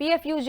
PFUJ,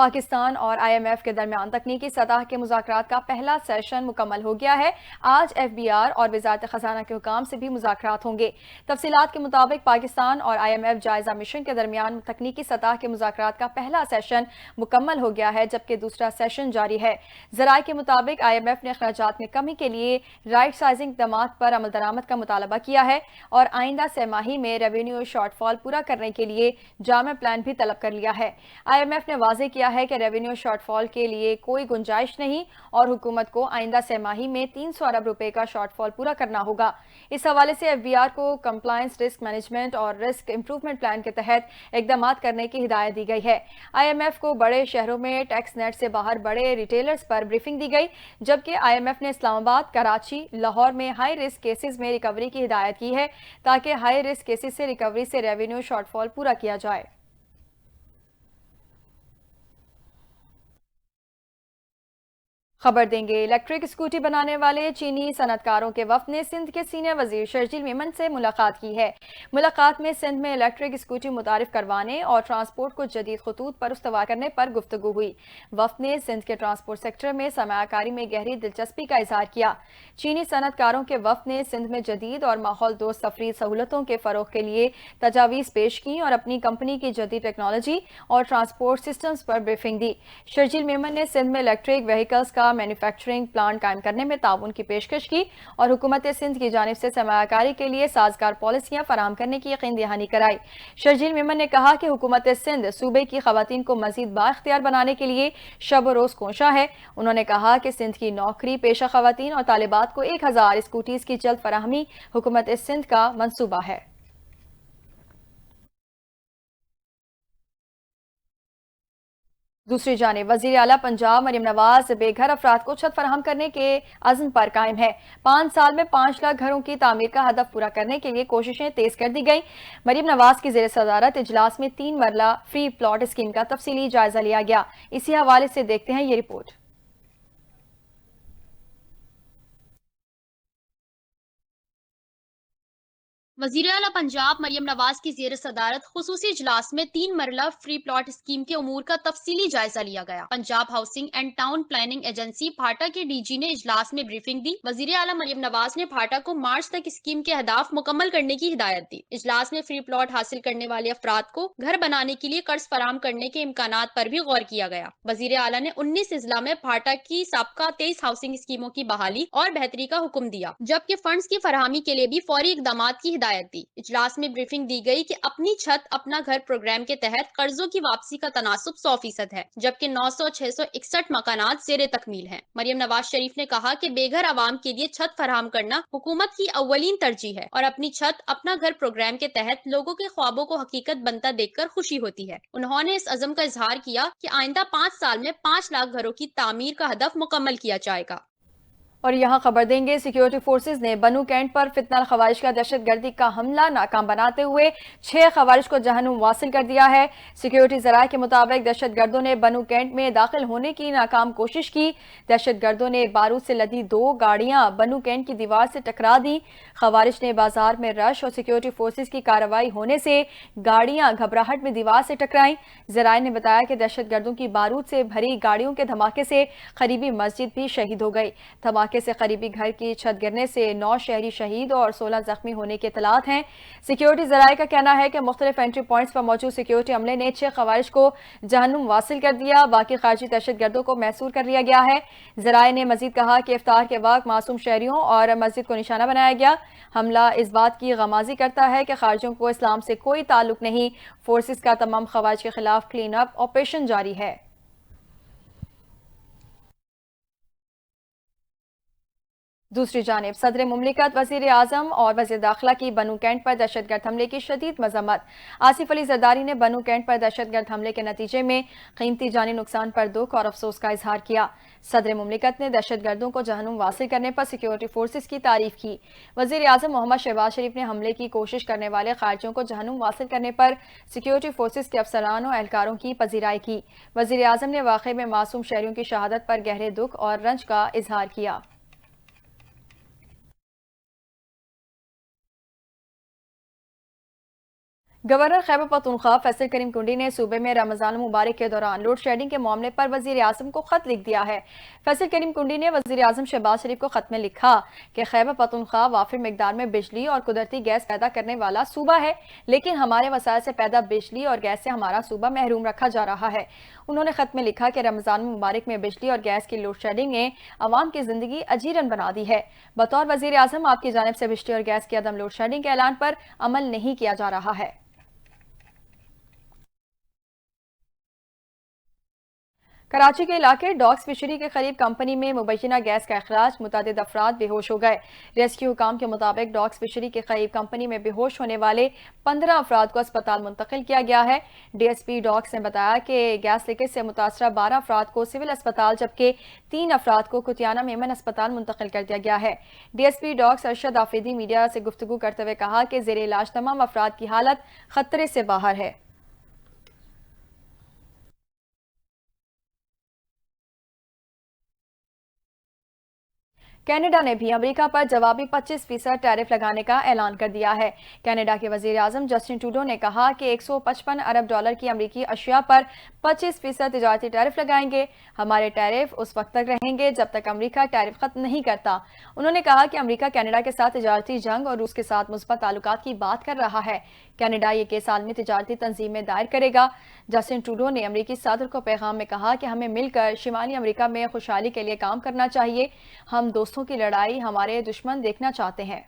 Pakistan اور IMF کے درمیان تکنیکی سطح کے مذاکرات کا پہلا سیشن مکمل ہو گیا ہے۔ آج FBR اور وزارت خزانہ کے حکام سے بھی مذاکرات ہوں گے۔ تفصیلات کے مطابق پاکستان اور IMF جائزہ مشن کے درمیان تکنیکی سطح کے مذاکرات کا پہلا سیشن مکمل ہو گیا ہے، جبکہ دوسرا سیشن جاری ہے۔ ذرائع کے مطابق IMF نے اخراجات میں کمی کے لیے رائٹ سائزنگ اقدامات پر عمل درآمد کا مطالبہ کیا ہے اور آئندہ سہ ماہی میں ریونیو شارٹ فال پورا کرنے کے لیے جامع پلان بھی طلب کر لیا ہے۔ IMF نے واضح کیا ہے کہ ریونیو شارٹ فال کے لیے کوئی گنجائش نہیں اور حکومت کو آئندہ سہ ماہی میں 300 ارب روپے کا شارٹ فال پورا کرنا ہوگا۔ اس حوالے سے FBR کو کمپلائنس رسک مینجمنٹ اور رسک امپروومنٹ پلان کے تحت اقدامات کرنے کی ہدایت دی گئی ہے۔ IMF کو بڑے شہروں میں ٹیکس نیٹ سے باہر بڑے ریٹیلرز پر بریفنگ دی گئی، جبکہ IMF نے اسلام آباد، کراچی، لاہور میں ہائی رسک کیسز میں ریکوری کی ہدایت کی ہے تاکہ ہائی رسک کیسز سے ریکوری سے ریونیو شارٹ فال پورا کیا جائے۔ خبر دیں گے، الیکٹرک اسکوٹی بنانے والے چینی صنعت کاروں کے وفد نے سندھ کے سینئر وزیر شرجیل میمن سے ملاقات کی ہے۔ ملاقات میں سندھ میں الیکٹرک اسکوٹی متعارف کروانے اور ٹرانسپورٹ کو جدید خطوط پر استوار کرنے پر گفتگو ہوئی۔ وفد نے سندھ کے ٹرانسپورٹ سیکٹر میں سرمایہ کاری میں گہری دلچسپی کا اظہار کیا۔ چینی صنعت کاروں کے وفد نے سندھ میں جدید اور ماحول دوست تفریح سہولتوں کے فروغ کے لیے تجاویز پیش کی اور اپنی کمپنی کی جدید ٹیکنالوجی اور ٹرانسپورٹ سسٹمز پر بریفنگ دی۔ شرجیل میمن نے سندھ میں الیکٹرک وہیکلز کا مینوفیکچرنگ پلانٹ قائم کرنے میں تعاون کی پیشکش کی اور حکومت سندھ کی جانب سے سرمایہ کاری کے لیے سازگار پالیسیاں فراہم کرنے کی یقین دہانی کرائی۔ شرجیل میمن نے کہا کہ حکومت سندھ صوبے کی خواتین کو مزید بااختیار بنانے کے لیے شب و روز کوشاں ہے۔ انہوں نے کہا کہ سندھ کی نوکری پیشہ خواتین اور طالبات کو 1000 اسکوٹیز کی جلد فراہمی حکومت سندھ کا منصوبہ ہے۔ دوسری جانب وزیر اعلیٰ پنجاب مریم نواز بے گھر افراد کو چھت فراہم کرنے کے عزم پر قائم ہے۔ 5 سال میں 5 لاکھ گھروں کی تعمیر کا ہدف پورا کرنے کے لیے کوششیں تیز کر دی گئیں۔ مریم نواز کی زیر صدارت اجلاس میں 3 مرلہ فری پلاٹ اسکیم کا تفصیلی جائزہ لیا گیا۔ اسی حوالے سے دیکھتے ہیں یہ رپورٹ۔ وزیر اعلیٰ پنجاب مریم نواز کی زیر صدارت خصوصی اجلاس میں 3 مرلہ فری پلاٹ اسکیم کے امور کا تفصیلی جائزہ لیا گیا۔ Punjab housing and town planning agency بھاٹا کے DG نے اجلاس میں بریفنگ دی۔ وزیر اعلیٰ مریم نواز نے بھاٹا کو مارچ تک اسکیم کے اہداف مکمل کرنے کی ہدایت دی۔ اجلاس میں فری پلاٹ حاصل کرنے والے افراد کو گھر بنانے کے لیے قرض فراہم کرنے کے امکانات پر بھی غور کیا گیا۔ وزیر اعلیٰ نے 19 اضلاع میں بھاٹا کی سابقہ 23 ہاؤسنگ اسکیموں کی بحالی اور بہتری کا حکم دیا، جبکہ فنڈز کی فراہمی کے لیے بھی فوری اقدامات کی ہدایت دی۔ اجلاس میں بریفنگ دی گئی کہ اپنی چھت اپنا گھر پروگرام کے تحت قرضوں کی واپسی کا تناسب 100% ہے، جبکہ 900-661 مکانات زیر تکمیل ہیں۔ مریم نواز شریف نے کہا کہ بے گھر عوام کے لیے چھت فراہم کرنا حکومت کی اولین ترجیح ہے اور اپنی چھت اپنا گھر پروگرام کے تحت لوگوں کے خوابوں کو حقیقت بنتا دیکھ کر خوشی ہوتی ہے۔ انہوں نے اس عزم کا اظہار کیا کہ آئندہ 5 سال میں 5 لاکھ گھروں کی تعمیر کا ہدف مکمل کیا جائے گا۔ اور یہاں خبر دیں گے، سیکیورٹی فورسز نے بنو کینٹ پر فتنہ الخوارج کا دہشت گردی کا حملہ ناکام بناتے ہوئے 6 خوارج کو جہنم واصل کر دیا ہے۔ سیکیورٹی ذرائع کے مطابق دہشت گردوں نے بنو کینٹ میں داخل ہونے کی ناکام کوشش کی۔ دہشت گردوں نے بارود سے لدی 2 گاڑیاں بنو کینٹ کی دیوار سے ٹکرا دیں۔ خوارج نے بازار میں رش اور سیکیورٹی فورسز کی کارروائی ہونے سے گاڑیاں گھبراہٹ میں دیوار سے ٹکرائیں۔ ذرائع نے بتایا کہ دہشت گردوں کی بارود سے بھری گاڑیوں کے دھماکے سے قریبی مسجد بھی شہید ہو گئی۔ دھماکے سے قریبی گھر کی چھت گرنے سے 9 شہری شہید اور 16 زخمی ہونے کے اطلاعات ہیں۔ سیکیورٹی ذرائع کا کہنا ہے کہ مختلف انٹری پوائنٹس پر موجود سیکیورٹی عملے نے 6 خوارج کو جہنم واصل کر دیا، باقی خارجی دہشت گردوں کو محصور کر لیا گیا ہے۔ ذرائع نے مزید کہا کہ افطار کے وقت معصوم شہریوں اور مسجد کو نشانہ بنایا گیا۔ حملہ اس بات کی غمازی کرتا ہے کہ خارجیوں کو اسلام سے کوئی تعلق نہیں۔ فورسز کا تمام خوارج کے خلاف کلین اپ آپریشن جاری ہے۔ دوسری جانب صدر مملکت، وزیر اعظم اور وزیر داخلہ کی بنو کینٹ پر دہشت گرد حملے کی شدید مذمت۔ آصف علی زرداری نے بنو کینٹ پر دہشت گرد حملے کے نتیجے میں قیمتی جانی نقصان پر دکھ اور افسوس کا اظہار کیا۔ صدر مملکت نے دہشت گردوں کو جہنم واصل کرنے پر سیکیورٹی فورسز کی تعریف کی۔ وزیر اعظم محمد شہباز شریف نے حملے کی کوشش کرنے والے خارجیوں کو جہنم واصل کرنے پر سیکیورٹی فورسز کے افسران و اہلکاروں کی پذیرائی کی۔ وزیر اعظم نے واقعے میں معصوم شہریوں کی شہادت پر گہرے دکھ اور رنج کا اظہار کیا۔ گورنر خیبر پختونخوا فیصل کریم کنڈی نے صوبے میں رمضان المبارک کے دوران لوڈ شیڈنگ کے معاملے پر وزیر اعظم کو خط لکھ دیا ہے۔ فیصل کریم کنڈی نے وزیر اعظم شہباز شریف کو خط میں لکھا کہ خیبر پختونخوا وافر مقدار میں بجلی اور قدرتی گیس پیدا کرنے والا صوبہ ہے، لیکن ہمارے وسائل سے پیدا بجلی اور گیس سے ہمارا صوبہ محروم رکھا جا رہا ہے۔ انہوں نے خط میں لکھا کہ رمضان المبارک میں بجلی اور گیس کی لوڈ شیڈنگ نے عوام کی زندگی اجیرن بنا دی ہے۔ بطور وزیر اعظم آپ کی جانب سے بجلی اور گیس کی عدم لوڈ شیڈنگ کے اعلان پر عمل نہیں کیا جا رہا ہے۔ کراچی کے علاقے ڈاکس فشری کے قریب کمپنی میں مبینہ گیس کا اخراج، متعدد افراد بے ہوش ہو گئے۔ ریسکیو حکام کے مطابق ڈاکس فشری کے قریب کمپنی میں بے ہوش ہونے والے 15 افراد کو اسپتال منتقل کیا گیا ہے۔ ڈی ایس پی ڈاکس نے بتایا کہ گیس لیکیج سے متاثرہ 12 افراد کو سول اسپتال جبکہ 3 افراد کو کتیانہ میمن اسپتال منتقل کر دیا گیا ہے۔ ڈی ایس پی ڈاکس ارشد آفریدی میڈیا سے گفتگو کرتے ہوئے کہا کہ زیر علاج تمام افراد کی حالت خطرے سے باہر ہے۔ کینیڈا نے بھی امریکہ پر جوابی 25% ٹیرف لگانے کا اعلان کر دیا ہے۔ کینیڈا کے وزیر اعظم جسٹن ٹروڈو نے کہا کہ 155 ارب ڈالر کی امریکی اشیاء پر 25% تجارتی ٹیرف لگائیں گے۔ ہمارے ٹیرف اس وقت تک رہیں گے جب تک امریکہ ٹیرف ختم نہیں کرتا۔ انہوں نے کہا کہ امریکہ کینیڈا کے ساتھ تجارتی جنگ اور روس کے ساتھ مثبت تعلقات کی بات کر رہا ہے۔ کینیڈا یہ کیس عالمی تجارتی تنظیم میں دائر کرے گا۔ جسٹن ٹروڈو نے امریکی صدر کو پیغام میں کہا کہ ہمیں مل کر شمالی امریکہ میں خوشحالی کے لیے کام کرنا چاہیے۔ ہم دوستوں کی لڑائی ہمارے دشمن دیکھنا چاہتے ہیں۔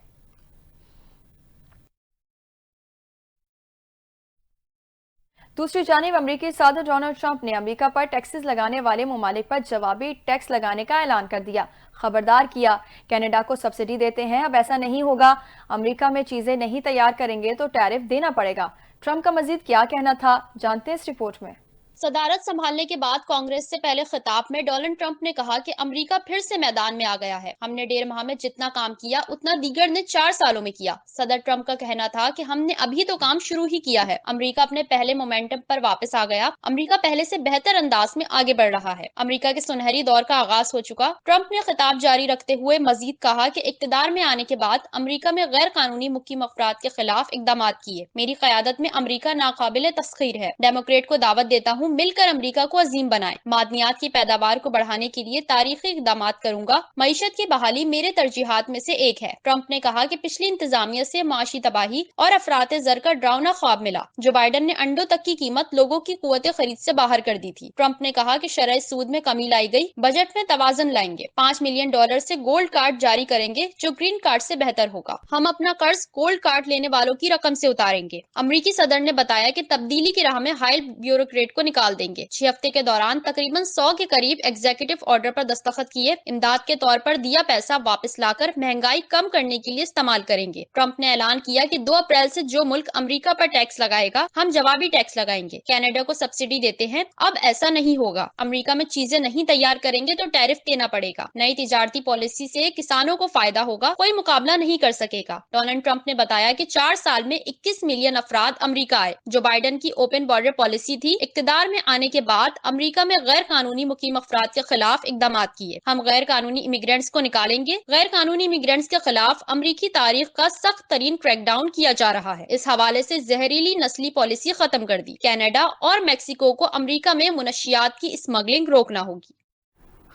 دوسری جانب امریکی صدر ڈونلڈ ٹرمپ نے امریکہ پر ٹیکسز لگانے والے ممالک پر جوابی ٹیکس لگانے کا اعلان کر دیا۔ خبردار کیا، کینیڈا کو سبسڈی دیتے ہیں، اب ایسا نہیں ہوگا۔ امریکہ میں چیزیں نہیں تیار کریں گے تو ٹیرف دینا پڑے گا۔ ٹرمپ کا مزید کیا کہنا تھا، جانتے ہیں اس رپورٹ میں۔ صدارت سنبھالنے کے بعد کانگریس سے پہلے خطاب میں ڈونلڈ ٹرمپ نے کہا کہ امریکہ پھر سے میدان میں آ گیا ہے۔ ہم نے 1.5 ماہ میں جتنا کام کیا اتنا دیگر نے 4 سالوں میں کیا۔ صدر ٹرمپ کا کہنا تھا کہ ہم نے ابھی تو کام شروع ہی کیا ہے۔ امریکہ اپنے پہلے مومنٹم پر واپس آ گیا۔ امریکہ پہلے سے بہتر انداز میں آگے بڑھ رہا ہے۔ امریکہ کے سنہری دور کا آغاز ہو چکا۔ ٹرمپ نے خطاب جاری رکھتے ہوئے مزید کہا کہ اقتدار میں آنے کے بعد امریکہ میں غیر قانونی مقیم افراد کے خلاف اقدامات کیے۔ میری قیادت میں امریکہ ناقابل تسخیر ہے۔ ڈیموکریٹ کو دعوت دیتا ہوں مل کر امریکہ کو عظیم بنائے۔ معدنیات کی پیداوار کو بڑھانے کے لیے تاریخی اقدامات کروں گا۔ معیشت کی بحالی میرے ترجیحات میں سے ایک ہے۔ ٹرمپ نے کہا کہ پچھلی انتظامیہ سے معاشی تباہی اور افراط زر کا ڈراؤنا خواب ملا۔ جو بائیڈن نے انڈوں تک کی قیمت لوگوں کی قوت خرید سے باہر کر دی تھی۔ ٹرمپ نے کہا کہ شرح سود میں کمی لائی گئی، بجٹ میں توازن لائیں گے۔ $5 ملین سے گولڈ کارڈ جاری کریں گے جو گرین کارڈ سے بہتر ہوگا۔ ہم اپنا قرض گولڈ کارڈ لینے والوں کی رقم سے اتاریں گے۔ امریکی صدر نے بتایا کہ تبدیلی کی راہ میں حائل بیوروکریٹ کو نکال دیں گے۔ 6 ہفتے کے دوران تقریباً 100 کے قریب ایگزیکٹو آرڈر پر دستخط کیے۔ امداد کے طور پر دیا پیسہ واپس لا کر مہنگائی کم کرنے کے لیے استعمال کریں گے۔ ٹرمپ نے اعلان کیا کہ 2 اپریل سے جو ملک امریکہ پر ٹیکس لگائے گا ہم جوابی ٹیکس لگائیں گے۔ کینیڈا کو سبسڈی دیتے ہیں، اب ایسا نہیں ہوگا۔ امریکہ میں چیزیں نہیں تیار کریں گے تو ٹیرف دینا پڑے گا۔ نئی تجارتی پالیسی سے کسانوں کو فائدہ ہوگا، کوئی مقابلہ نہیں کر سکے گا۔ ڈونلڈ ٹرمپ نے بتایا کہ 4 سال میں 21 ملین افراد امریکہ آئے۔ جو بائیڈن کی اوپن بارڈر پالیسی تھی، اقتدار میں آنے کے بعد امریکہ میں غیر قانونی مقیم افراد کے خلاف اقدامات کیے۔ ہم غیر قانونی امیگرینٹس کو نکالیں گے۔ غیر قانونی امیگرینٹس کے خلاف امریکی تاریخ کا سخت ترین کریک ڈاؤن کیا جا رہا ہے۔ اس حوالے سے زہریلی نسلی پالیسی ختم کر دی۔ کینیڈا اور میکسیکو کو امریکہ میں منشیات کی اسمگلنگ روکنا ہوگی۔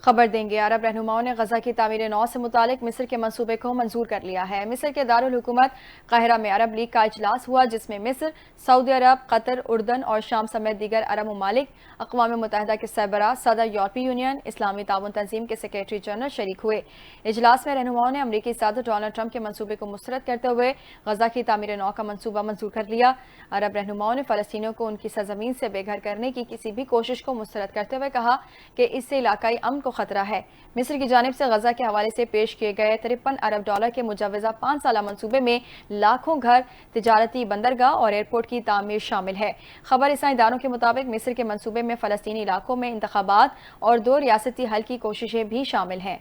خبر دیں گے، عرب رہنماؤں نے غزہ کی تعمیر نو سے متعلق مصر کے منصوبے کو منظور کر لیا ہے۔ مصر کے دارالحکومت قاہرہ میں عرب لیگ کا اجلاس ہوا جس میں مصر، سعودی عرب، قطر، اردن اور شام سمیت دیگر عرب ممالک، اقوام متحدہ کے سربراہ، صدر یورپی یونین، اسلامی تعاون تنظیم کے سیکریٹری جنرل شریک ہوئے۔ اجلاس میں رہنماؤں نے امریکی صدر ڈونلڈ ٹرمپ کے منصوبے کو مسترد کرتے ہوئے غزہ کی تعمیر نو کا منصوبہ منظور کر لیا۔ عرب رہنماؤں نے فلسطینیوں کو ان کی سرزمین سے بے گھر کرنے کی کسی بھی کوشش کو مسترد کرتے ہوئے کہا کہ اس سے علاقائی امن کو خطرہ ہے۔ مصر کی جانب سے غزہ کے حوالے سے پیش کیے گئے 53 ارب ڈالر کے مجوزہ 5 سالہ منصوبے میں لاکھوں گھر، تجارتی بندرگاہ اور ایئرپورٹ کی تعمیر شامل ہے۔ خبر رساں اداروں کے مطابق مصر کے منصوبے میں فلسطینی علاقوں میں انتخابات اور 2 ریاستی حل کی کوششیں بھی شامل ہیں۔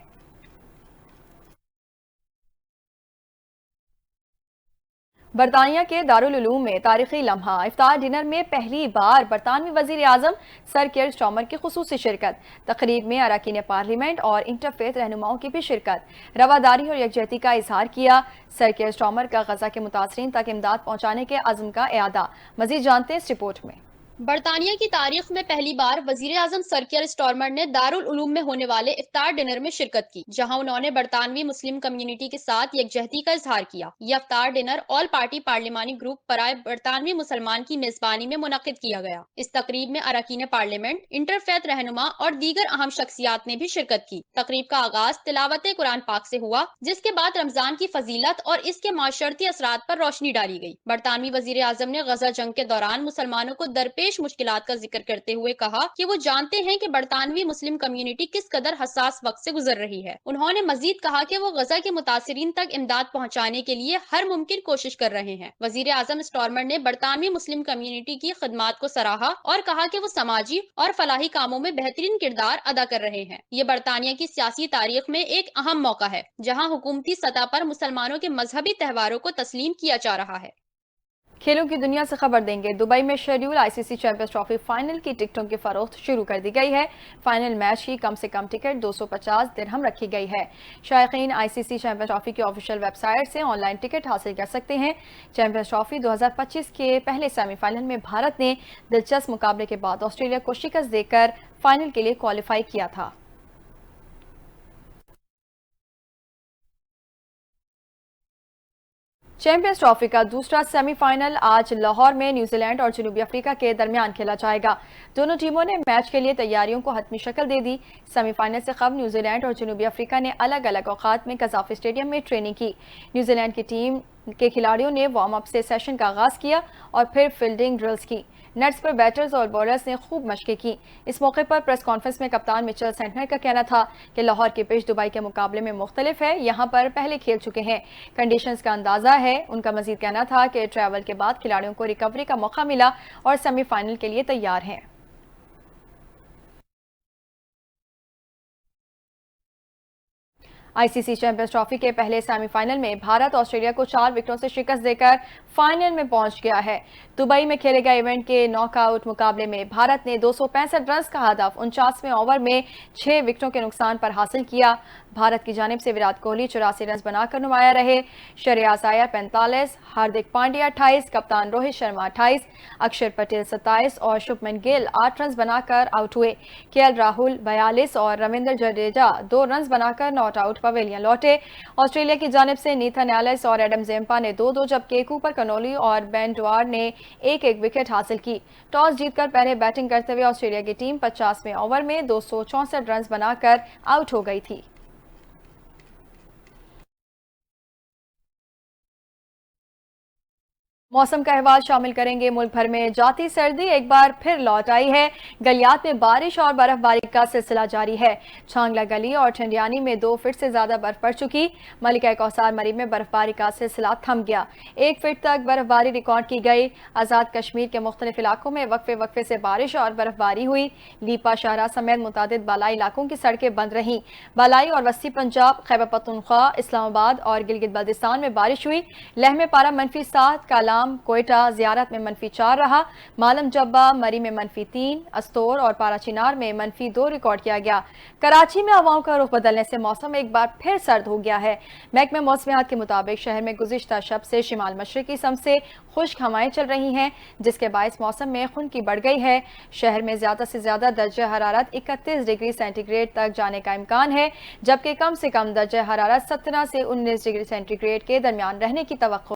برطانیہ کے دارالعلوم میں تاریخی لمحہ افطار ڈنر میں پہلی بار برطانوی وزیر اعظم سر کیئر اسٹارمر کی خصوصی شرکت۔ تقریب میں اراکین پارلیمنٹ اور انٹرفیتھ رہنماؤں کی بھی شرکت۔ رواداری اور یکجہتی کا اظہار کیا۔ سر کیئر اسٹارمر کا غزہ کے متاثرین تک امداد پہنچانے کے عزم کا اعادہ۔ مزید جانتے ہیں اس رپورٹ میں۔ برطانیہ کی تاریخ میں پہلی بار وزیر اعظم سر کیئر اسٹارمر نے دارالعلوم میں ہونے والے افطار ڈنر میں شرکت کی، جہاں انہوں نے برطانوی مسلم کمیونٹی کے ساتھ یکجہتی کا اظہار کیا۔ یہ افطار ڈنر آل پارٹی پارلیمانی گروپ برائے برطانوی مسلمان کی میزبانی میں منعقد کیا گیا۔ اس تقریب میں اراکین پارلیمنٹ، انٹرفیتھ رہنما اور دیگر اہم شخصیات نے بھی شرکت کی۔ تقریب کا آغاز تلاوت قرآن پاک سے ہوا، جس کے بعد رمضان کی فضیلت اور اس کے معاشرتی اثرات پر روشنی ڈالی گئی۔ برطانوی وزیر اعظم نے غزہ جنگ کے دوران مسلمانوں کو درپیش مشکلات کا ذکر کرتے ہوئے کہا کہ وہ جانتے ہیں کہ برطانوی مسلم کمیونٹی کس قدر حساس وقت سے گزر رہی ہے۔ انہوں نے مزید کہا کہ وہ غزہ کے متاثرین تک امداد پہنچانے کے لیے ہر ممکن کوشش کر رہے ہیں۔ وزیر اعظم اسٹارمر نے برطانوی مسلم کمیونٹی کی خدمات کو سراہا اور کہا کہ وہ سماجی اور فلاحی کاموں میں بہترین کردار ادا کر رہے ہیں۔ یہ برطانیہ کی سیاسی تاریخ میں ایک اہم موقع ہے، جہاں حکومتی سطح پر مسلمانوں کے مذہبی تہواروں کو تسلیم کیا جا رہا ہے۔ کھیلوں کی دنیا سے خبر دیں گے۔ دبئی میں شیڈول آئی سی سی چیمپئنز ٹرافی فائنل کی ٹکٹوں کی فروخت شروع کر دی گئی ہے۔ فائنل میچ کی کم سے کم ٹکٹ 250 درہم رکھی گئی ہے۔ شائقین آئی سی سی چیمپئنز ٹرافی کی آفیشیل ویب سائٹ سے آن لائن ٹکٹ حاصل کر سکتے ہیں۔ چیمپئنز ٹرافی 2025 کے پہلے سیمی فائنل میں بھارت نے دلچسپ مقابلے کے بعد آسٹریلیا کو شکست دے کر فائنل کے لیے کوالیفائی کیا تھا۔ چیمپئنز ٹرافی کا دوسرا سیمی فائنل آج لاہور میں نیوزی لینڈ اور جنوبی افریقہ کے درمیان کھیلا جائے گا۔ دونوں ٹیموں نے میچ کے لیے تیاریوں کو حتمی شکل دے دی۔ سیمی فائنل سے قبل نیوزی لینڈ اور جنوبی افریقہ نے الگ الگ اوقات میں قذافی اسٹیڈیم میں ٹریننگ کی۔ نیوزی لینڈ کی ٹیم کے کھلاڑیوں نے وارم اپ سے سیشن کا آغاز کیا اور پھر فیلڈنگ ڈرلز کی۔ نیٹس پر بیٹرز اور بولرز نے خوب مشقیں کی۔ اس موقع پر پریس کانفرنس میں کپتان مچل سینٹنر کا کہنا تھا کہ لاہور کی پچ دبئی کے مقابلے میں مختلف ہے، یہاں پر پہلے کھیل چکے ہیں، کنڈیشنز کا اندازہ ہے۔ ان کا مزید کہنا تھا کہ ٹریول کے بعد کھلاڑیوں کو ریکوری کا موقع ملا اور سیمی فائنل کے لیے تیار ہیں۔ آئی سی سی چیمپئنز ٹرافی کے پہلے سیمی فائنل میں بھارت آسٹریلیا کو 4 وکٹوں سے شکست دے کر فائنل میں پہنچ گیا ہے۔ دبئی میں کھیلے گئے ایونٹ کے ناک آؤٹ مقابلے میں بھارت نے 265 رنز کا ہدف 49ویں اوور میں 6 وکٹوں کے نقصان پر حاصل کیا۔ بھارت کی جانب سے وراٹ کوہلی 84 رنز بنا کر نمایاں رہے۔ شریاس ایئر 45، ہاردک پانڈیا 28، کپتان روہت شرما 28، اکشر پٹیل 27 اور شبمن گل 8 رنز بنا کر آؤٹ ہوئے۔ کے ایل راہل 42 اور رویندر جڈیجا 2 رنز بنا کر ناٹ آؤٹ پویلین لوٹے۔ آسٹریلیا کی جانب سے نیتھن ایلس اور ایڈم زیمپا نے 2-2 جبکہ کوپر کنولی اور بین ڈوار نے 1-1 وکٹ حاصل کی۔ ٹاس جیت کر پہلے بیٹنگ کرتے ہوئے آسٹریلیا کی ٹیم 50ویں اوور میں 264 رنز بنا کر آؤٹ ہو گئی تھی۔ موسم کا احوال شامل کریں گے۔ ملک بھر میں جاتی سردی ایک بار پھر لوٹ آئی ہے۔ گلیات میں بارش اور برف باری کا سلسلہ جاری ہے۔ چھانگلہ گلی اور ٹھنڈیانی میں 2 فٹ سے زیادہ برف پڑ چکی۔ ملکہ کوثر مری میں برف باری کا سلسلہ تھم گیا۔ 1 فٹ تک برف باری ریکارڈ کی گئی۔ آزاد کشمیر کے مختلف علاقوں میں وقفے سے بارش اور برف باری ہوئی۔ لیپا شاہراہ سمیت متعدد بالائی علاقوں کی سڑکیں بند رہیں۔ بالائی اور وسطی پنجاب، خیبر پختونخوا، اسلام آباد اور گلگت بلتستان میں بارش ہوئی۔ لہ میں پارہ -7، کالام، کوئٹہ، زیارت میں -4 رہا۔ مالم جبہ، مری میں -3، استور اور پارہ چنار میں -2 ریکارڈ کیا گیا۔ کراچی میں ہواؤں کا رخ بدلنے سے موسم ایک بار پھر سرد ہو گیا ہے۔ محکمہ موسمیات کے مطابق شہر میں گزشتہ شب سے شمال مشرقی سمت سے خشک ہوائیں چل رہی ہیں، جس کے باعث موسم میں خنکی بڑھ گئی ہے۔ شہر میں زیادہ سے زیادہ درجہ حرارت 31 ڈگری سینٹی گریڈ تک جانے کا امکان ہے، جبکہ کم سے کم درجہ حرارت 17 سے 19 ڈگری سینٹی گریڈ کے درمیان رہنے کی توقع